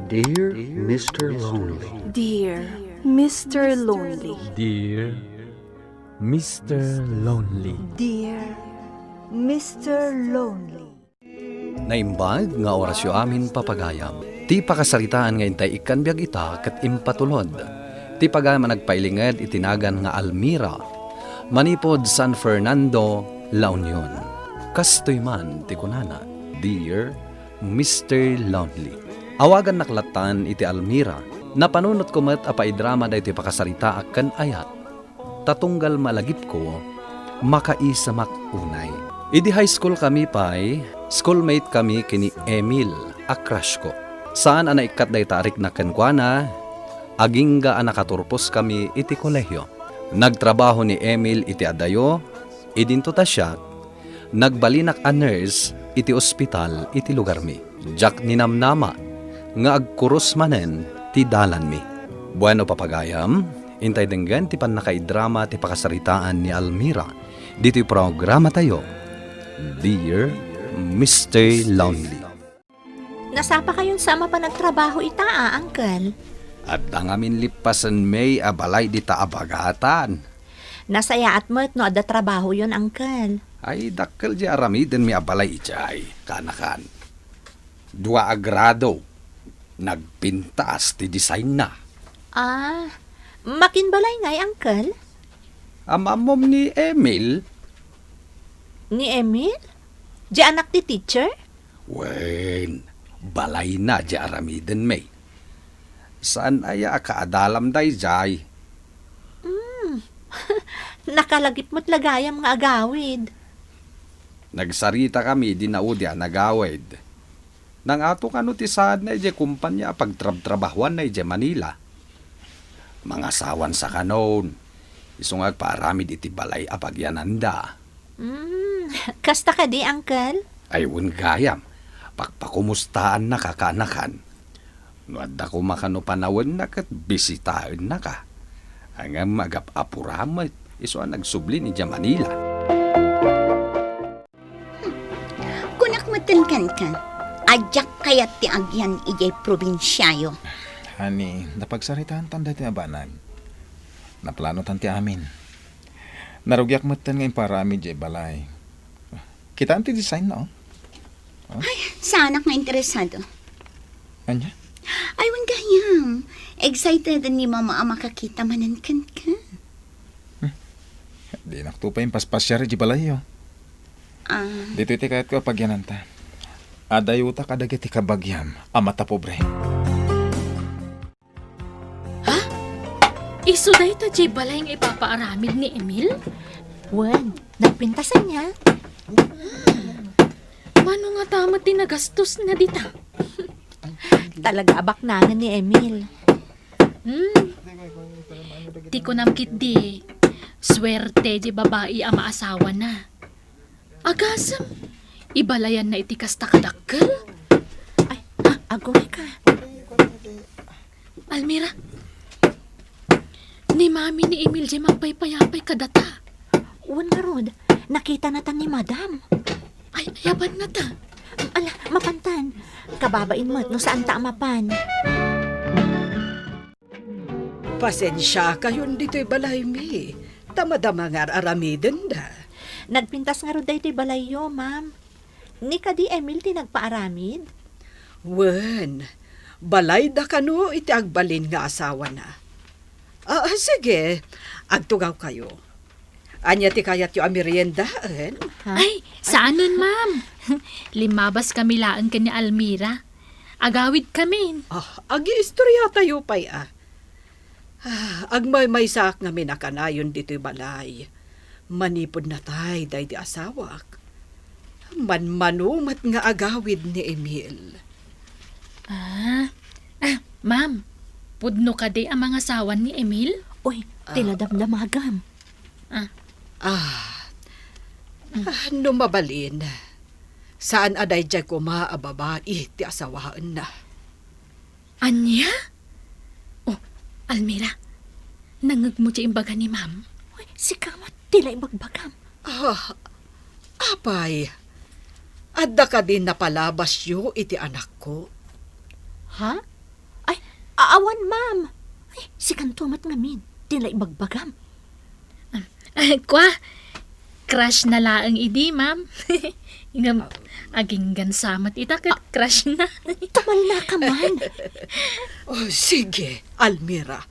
Dear Mr. Lonely. Dear Mr. Lonely. Dear Mr. Lonely. Dear Mr. Lonely. Naimbag nga orasyo amin papagayam. Ti pakasaritaan nga intay ikan biag ita kat impatulod. Ti pagayam nagpailinged itinagan nga Almira. Manipod San Fernando, La Union. Kastoy man ti kunana. Dear Mr. Lonely. Awagan naklatan iti Almira. Napanunot ko met apaidrama da iti pakasarita akan ayat. Tatunggal malagip ko, makaisamak unay. Idi high school kami pa'y, schoolmate kami kini Emil, a crush ko. Saan ana ikat day tarik na kenkwana, agingga anakaturpos kami iti kolehyo. Nagtrabaho ni Emil iti adayo, idinto ta siya, nagbalinak a nurse iti ospital iti lugar mi. Jak ninamnama, nga agkuros manen ti dalan mi. Bueno papagayam, intay denggan ti pan nakaidrama ti pakasaritaan ni Almira. Dito'y programa tayo, Dear Mr. Lonely. Nasapa kayon sama pa nagtrabaho ita, Uncle? At ang amin lipasan may abalay di ta abagatan. Nasaya at mo't no ada trabaho yon, Uncle. Ay dakkel di aramiden mi abalay ijay, kanakan. 2 agrado, nagpintas ti design na. Ah, makinbalay ngay, Uncle? Amamom ni Emil, Ni Emil? Di anak ti teacher? wen, balay na di aramiden may. Saan aya kaadalam day jay? Nakalagip mo't lagayam nga agawid. Nagsarita kami di naudya nagawid. Nang ato kano ti saad na ije kumpanya pagtrab-trabahuan na ije Manila. Mga sawan sa kanon, isungag paramid iti balay apagyananda. Kasta ka di, Uncle? Ayun gayam, pakpakumustaan na kakanakan. Nuadda ko makano panawin na kat bisitahin na ka. Hanggang magap-apuramit, iso ang nagsubli ni Manila. Kunak matankan ka. Ajak kayat ti agyan ijay probinsyayo. Hani, napagsaritaan tanda ti abanag. Naplano tan ti amin. Narugyak matan ngayon para amin jay balay. Kita ti design na, oh. Sana nga interesado. Anya? Aywan gayam. Excited ni mama ang makakita manankan ka. Di nakto pa yung paspasyari jay balay, oh. Dito iti kayat ko pagyananta. Adayuta kadagit ti kabagyam, amata pobre. Iso dahi ta jay balay nga ipapaaramid ni Emil? Wen, nagpintasan niya. Mano nga tama tinagastos na dita? Talaga abak nangan ni Emil. Di ko namkit di. Swerte jay babae ang maasawa na. Agasam, ibalayan na iti kasta kadakkel. Ay, agoy ka. Almira, ni mami ni Emil jay magpaypayapay kadata. Wen nga rod, nakita na tan ni Madam. Ay, yaban na ta. Ala, mapantan. Kababain mo't no saan ta mapan. Pasensya kayon dito'y balay mi. Tamadama nga aramiden da. Nagpintas nga rod daytoy balayo, ma'am. Ni kadi Emil ti nagpaaramid? Wen, balay da kano iti agbalin nga asawa na. Sige, agtugaw kayo. Anya ti kayat yu amiriendaan. Ay, saanon, ma'am? Limabas kami laan ka ni Almira. Agawid kami. Agi istorya tayo pa'y agmay sak nga minakanayon dito'y balay. Manipod na tay day di asawak. Manmanumat nga agawid ni Emil. Ma'am, pudno ka di ang mga sawan ni Emil? Uy, tiladamdamagam. No mabalin. Saan aday dyan ko maababae ti asawaan na? Anya? Oh, Almira, nangag mo dyan imbaga ni ma'am? Uy, si Kamot, tila ibagbagam. Apay, adda ka din napalabas yu iti anak ko. Ha? Aawan, ma'am. Ay, si kantumat ngamin. Tila ibagbagam. Kwa, crush na laang idi, ma'am. Ingam, aging gansamat ita kat crush na. Tumal na ka man. Oh, sige, Almira.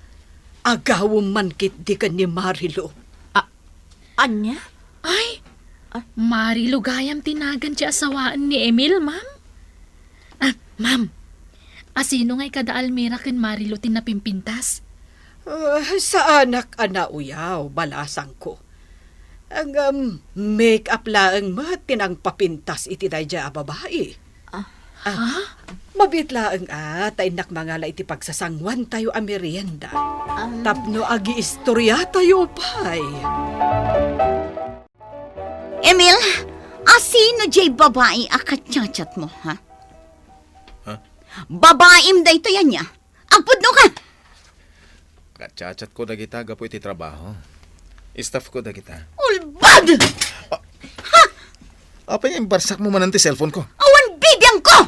Agawom man kit di ka ni Marilo. Anya? Ay, Marilo gayam tinagan siya asawaan ni Emil, ma'am. Ma'am, asino nga'y kada Almira ken Marilo tinapimpintas? Sa anak ana uyaw, balasang ko. Ang make-up laang matin papintas iti dayja a babae. Mabit laang tay nakmangala iti pagsasangwan tayo a merienda. Tapno agi istorya tayo pay. Emil, asino jay babae akatsachat mo, ha? Babaim da ito yan niya. Agpudno ka! Kachat ko da kita, gapo iti trabaho. Staff ko da kita. Ulbad! Apa yung barsak mo man ti cellphone ko? Awan bibiyang ko!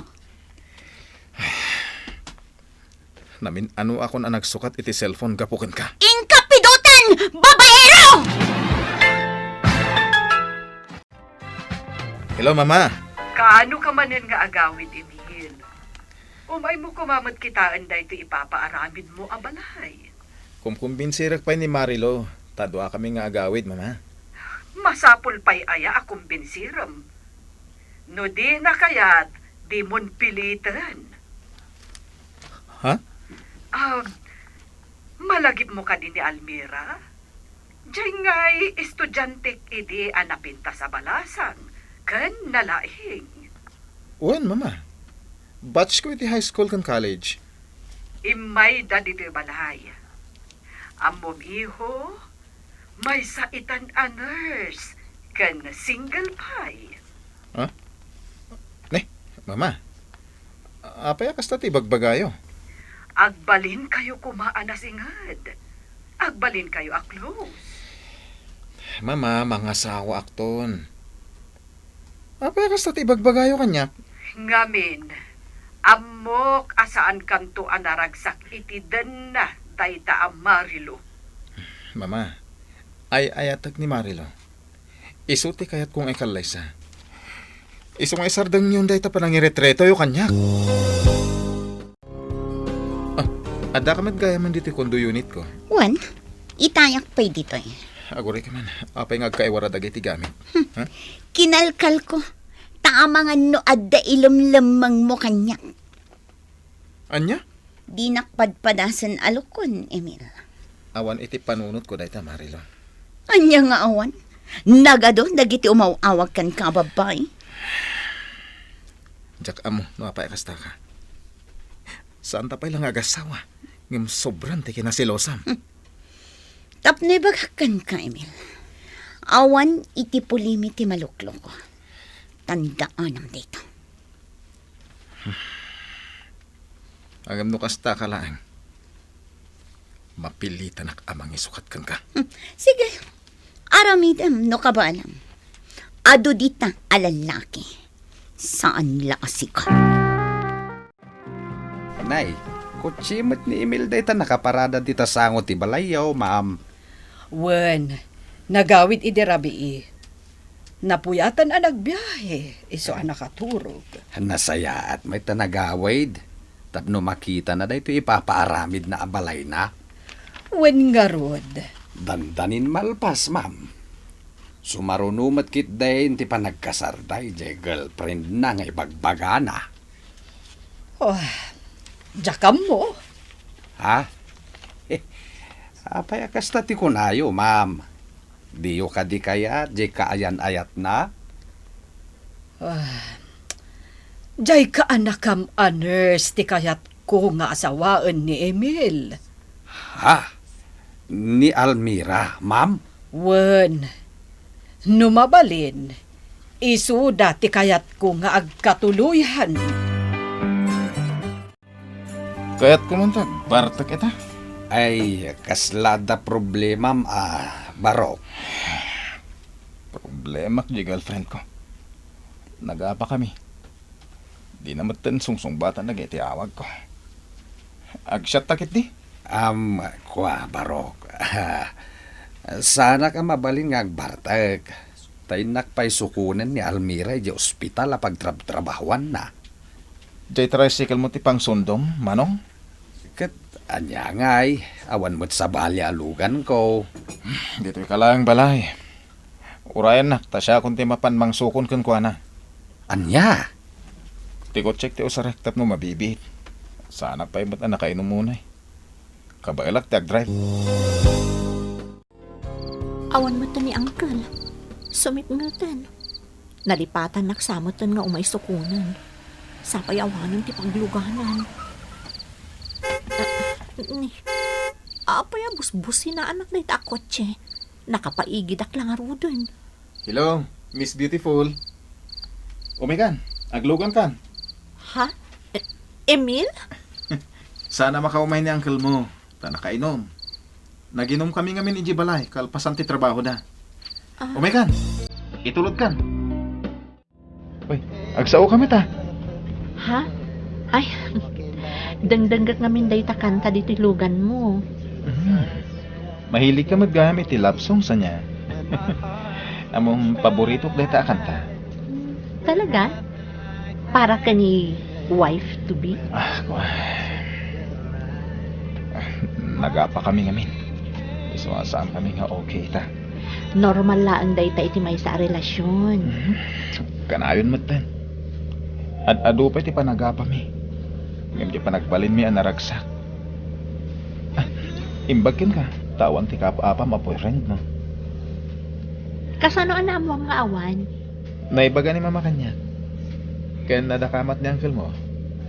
Namin ano ako na nagsukat iti cellphone gapukin ka. Inkapidutan! Babaero! Hello, Mama. Kaano ka manin nga agawid, Emil? Umay mo kumamad kitaan da ito ipapaaramin mo abalay. Kumkumbinsirak pa ni Marilo. Tadwa kami nga agawid, Mama. Masapul pa'y aya akong binsiram. No di na kaya't di mon pilitan. Ha? Malagip mo ka din ni Almira? Diyan nga'y estudyantik idi anapinta sa balasang. Kan nalaing. Uwan, Mama. Batch ko iti high school kan college. Imay da di balay. Amom iho, may saitan a nurse, kan single pie. Ha? Ne, Mama. Apaya kasta ti bagbagayo. Agbalin kayo kumaan na singad. Agbalin kayo a close. Mama, mga sawa akton. Apaya kasta ti bagbagayo kanya. Ngamin, amok asaan kanto anaragsak iti den na dayta a Marilo. Mama, ay ayatag ni Marilo. Isuti kayat kung ikalaysa. Iso nga isardang yun dayta pa nangiretreto yung kanya. Ada ka gaya man dito kondo unit ko. Wan, itayak pa'y dito eh. Aguri ka man, apay nga kaiwara dagay ti gamit. Ha? Kinalkal ko. Tama nga no adda ilumlamang mo kanya. Anya? Di nakpadpadasan alukon, Emil. Awan iti panunot ko dayta, Marilo. Anya nga awan. Nagado, dagiti umawawag kan ka, babay. Jak amo, no apay kasta ka. Saan tapay lang agasawa? Ngam sobrang ti kinasilosam. Tapno bagakan ka, Emil. Awan iti pulimi ti maluklok ko. Tandaan ang dito. Agam no kasta ka lang. Mapilitan ak amang isukat kan ka. Sige, aramidem no kabalam. Ado dita alalaki. Saan laasi ka? Nay, kutsimot ni Emil dayta nakaparada dita sangot ti balayaw, ma'am. Wen, nagawid iti rabii. Napuyatan ang nagbiyahe, iso ang nakaturog. Nasaya at may tanagawid. Tapno makita na dayto ipapaaramid na abalay na. Wen nga rod. Dandanin malpas, ma'am. Sumarunumat kit dayin ti panagkasarday, jay girlfriend na nga ibagbagana. Oh, jakam mo. Ha? Apay akasta ti kunayo, ma'am. Diyo ka di kaya, jay kaayan-ayat na? Jay ka anakam nurse ti kayat ko nga asawaan ni Emil. Ha? Ni Almira, ma'am? Wen, numabalin, isuda ti kayat ko nga agkatuluyan. Kaya't kumantag, bartak ita. Ay, kaslada problema, Barok. Problema di girlfriend ko. Nagapa kami. Di na matan sungsong bata nag-iti awag ko. Agsyat takit di. Barok. Sana ka mabalin nga agbartag. Tay nakpay sukunan ni Almira di ospital apag trabahuan na. Jay tricycle mo ti pang sundom, manong? Kat anya ngay, awan mo't sa balya alugan ko. Dito'y kalang balay. Urayan na, tasya kung ti mapan mang sukon kun kwa na. Anya? Tikot check ti usarektap no mabibit. Sana pa'y ba't na nakainom muna eh. Kabailak ti ag-drive. Awan mo to ni Uncle. Sumipngatan. Nalipatan naksamotan nga umay sukunan. Sapay awanan ti pagluganan. Apay busbusin na anak na ita kotse. Nakapaigidak lang arudon. Hello, Miss Beautiful. Umikan, aglugan kan. Ha? Emil? Sana makaumay ni uncle mo. Ta nakainom. Naginom kami ngamin iji balay, kalpasan ti trabaho na. Umikan, itulod kan. Uy, agsao kami ta. Ha? Ay, dangdanggak ngamin day ta kanta dito lugan mo. Mahilig ka maggamit ti love song sa niya. Among paborito day ta kanta. Talaga? Para ka ni wife to be? Nagapa kami ngamin. Isuasaan kami nga okay ta. Normal lang day ta iti may sa relasyon. Kanayon mo't din. Adu pa iti panagapa mi. Ngayon ti panagbalin mi ang naragsak. Imbagkin ka. Tawan ti kapa-apa ma-boyfriend mo. Kasano ana mo mga awan? Naibaga ni mama kanya. Kaya nadakamat ni uncle mo.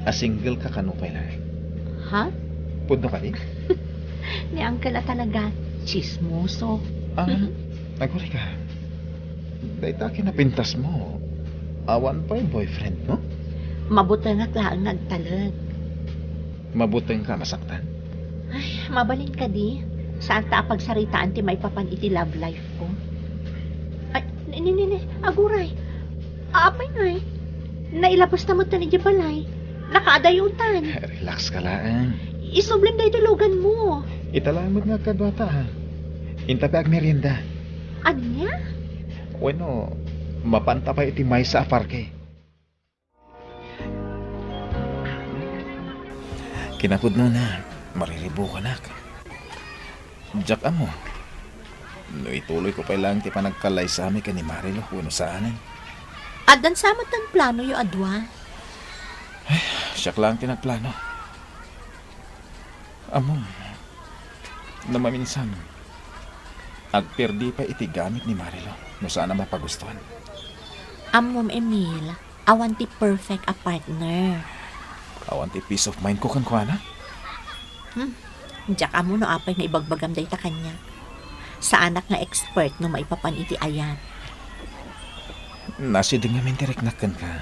A single ka kanupay lang. Ha? Puno ka di? Ni Uncle na talaga chismoso. Naguri ka. Dahil ta kinapintas mo. Awan pa yung boyfriend mo? Mabutang at laang nagtalag. Mabutang ka masaktan. Ay, mabalin ka di. Saan ta pagsaritaan ti may papan iti love life ko? Ay, aguray. Apay na eh. Nailabas na mo ta ni Jabalay. Nakaadayutan. Relax ka lang. Isublim na itulugan mo. Italamod nga kadwata ha. Intabi ag merienda. Anya? Bueno, mapanta pa iti may sa aparke. Kinapod no na, mariribo ka nak. Jack mo. No ituloy ko pa lang ti panagkalay sa amin ka ni Marilo kuno saanan. Adan samot ang plano yung adwa. Ay, siya lang tinagplano. Among, na maminsan, agperdi pa iti gamit ni Marilo no sana mapagustuhan. Amom Emil, awan ti perfect a partner. Awan ti peace of mind ko kan kuana. Diyak amo no apay na ibagbagam day ta kanya. Sa anak nga expert no maipapan iti ayan. Nasi din nga mintirek nakan ka.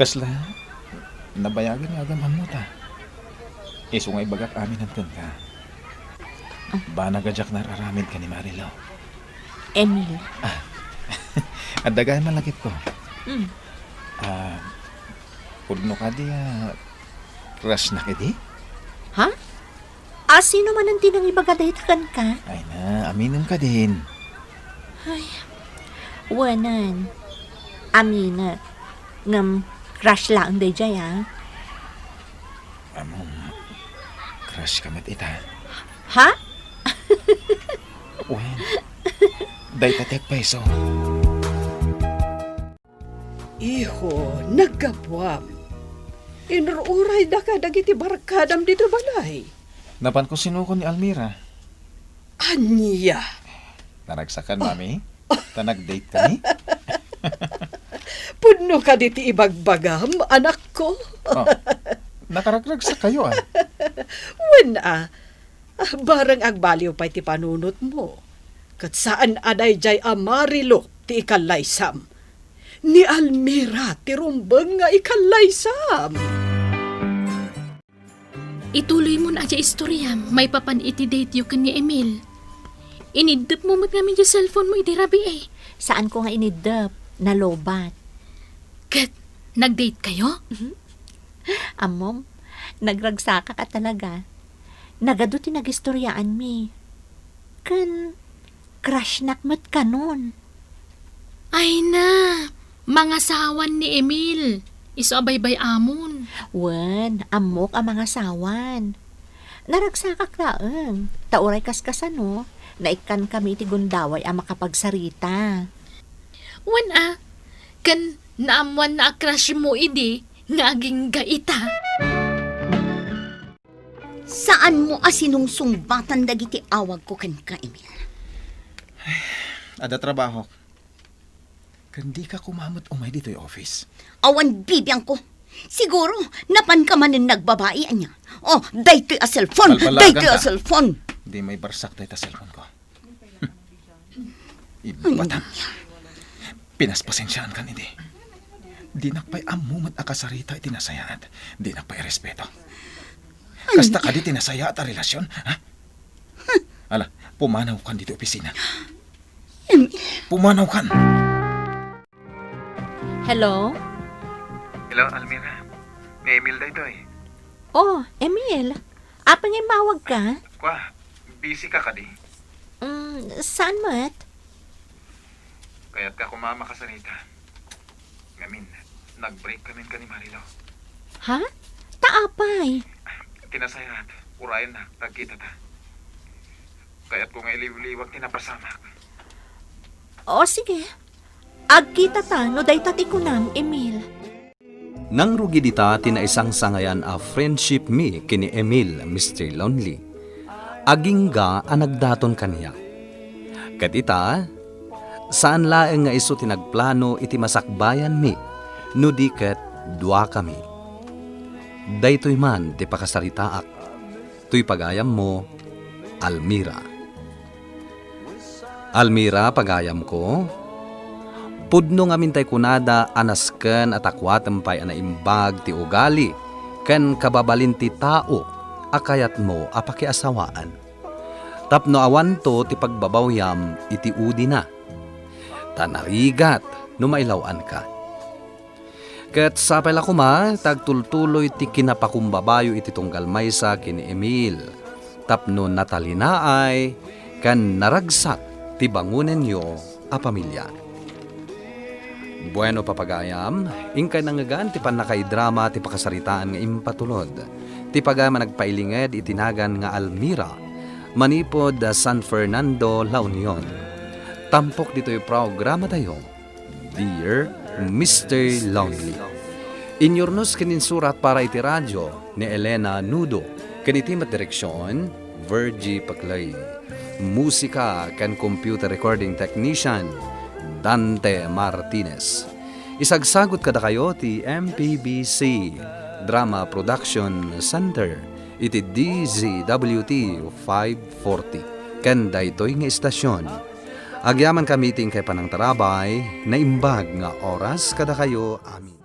Kasla, nabayagan nga agam mo ta. Iso nga ibagak amin nakan ka. Ba nagadyak nararamid ka ni Marilo? Emil. At dagay malagip ko. Pudno ka di, crush na kedi? Ha? Sino man ang tinang ibagadaytakan ka? Ay na, aminom ka din. Ay, wanan. Amina. Ngam, crush lang day jay, ha? Among, crush ka mat ita. Ha? Wen, day tatek peso. Iho, nagkapwam. Inururay da ka dagiti barkadam dito balay. Napan ko sinuko ni Almira. Anya? Naragsakan, mami? Tanag-date kami? Pudno ka diti ibagbagam, anak ko. Nakaragragsa kayo Wen barang agbaliw pa iti panunot mo. Kat saan aday jay Marilo ti ikalaysam. Ni Almira ti rumbeng nga ikalaysam. Ituloy mo na aja istorya. May papan iti-date yu kan ni Emil. Inidap mo mat namin yung cellphone mo iti rabi eh. Saan ko nga inidap? Nalobat. Kat, nag-date kayo? Amom, Nagragsaka ka talaga. Nagado ti nagistoryaan mi. Kan, crush nakmat ka nun. Ay na, mga sawan ni Emil. Iso abaybay amon. Wen, amok ang mga sawan. Naragsakak laeng. Tauray kaskasan no. Naikan kami ti gundaway ang makapagsarita. Wan kan naamwan na crush mo idi, ngaging gaita. Saan mo asinungsungbatan dagiti awag ko ken ka, Emil? Ada trabaho. Kandi ka kumamot umay dito yung office. Awan bibiyang ko. Siguro, napan ka man ng nagbabae niya. Oh, daytoy a cellphone! Palpalagan Daytoy a ka. cellphone! Di may barsak tayo ta cellphone ko. Ibatan. Pinaspasensyaan ka hindi. Di nakpay amumat akasarita itinasayaan. Di nakpay respeto. Kasta ka di tinasaya at a relasyon, ha? Ala, pumanaw kan dito opisina. Pumanaw kan. Hello? Hello, Almira. Ni Emil da ito eh. Oh, Emil. Apa nga mawag ka? Kwa, busy ka di. Saan mat? Kaya't ka kumama ka sa Rita. Ngamin, nag-break kami ka ni Marilo. Ha? Taapay. Tinasaya't, urayan na, tagkita ta. Kaya't kung iliw-liwag tinapasamak. O sige. Agkita ta, no day tati ko nam, Emil. Nang rugi dita tinaisang sangayan a friendship mi kini Emil, Mr. Lonely. Agingga ang nagdaton kaniya. Kat ita, saan laeng nga iso tinagplano iti masakbayan mi, no di ket dua kami. Daytoy man ti pakasaritaak, tuy pagayam mo, Almira. Almira, pagayam ko, pudno nga mintay kunada anasken at akwatempay anaimbag ti ugali, ken kababalin ti tao, akayat mo apakiasawaan. Tapno awan to ti pagbabawyam iti udi na. Tanarigat no mailawan ka. Ket sapay la kuma, tagtultuloy ti kinapakumbabayo iti tunggal maysa kini Emil. Tapno natalinaay, kan naragsak ti bangunen yo a pamilya. Bueno papagayam, ingkay nangagan ti panakaidrama ti pakasaritaan nga impatulod. Ti pagama nagpailinged itinagan nga Almira, manipod San Fernando, La Union. Tampok dito yung programa tayo, Dear Mr. Lonely. Inyornos kininsurat para iti radyo ni Elena Nudo, kanitimat direksyon, Virgie Paclay. Musika kan computer recording technician, Dante Martinez. Isagsagot kada kayo ti MPBC Drama Production Center iti DZWT 540 ken daytoy nga istasyon. Agyaman kami ting kay panang tarabay na imbag nga oras kada kayo amin.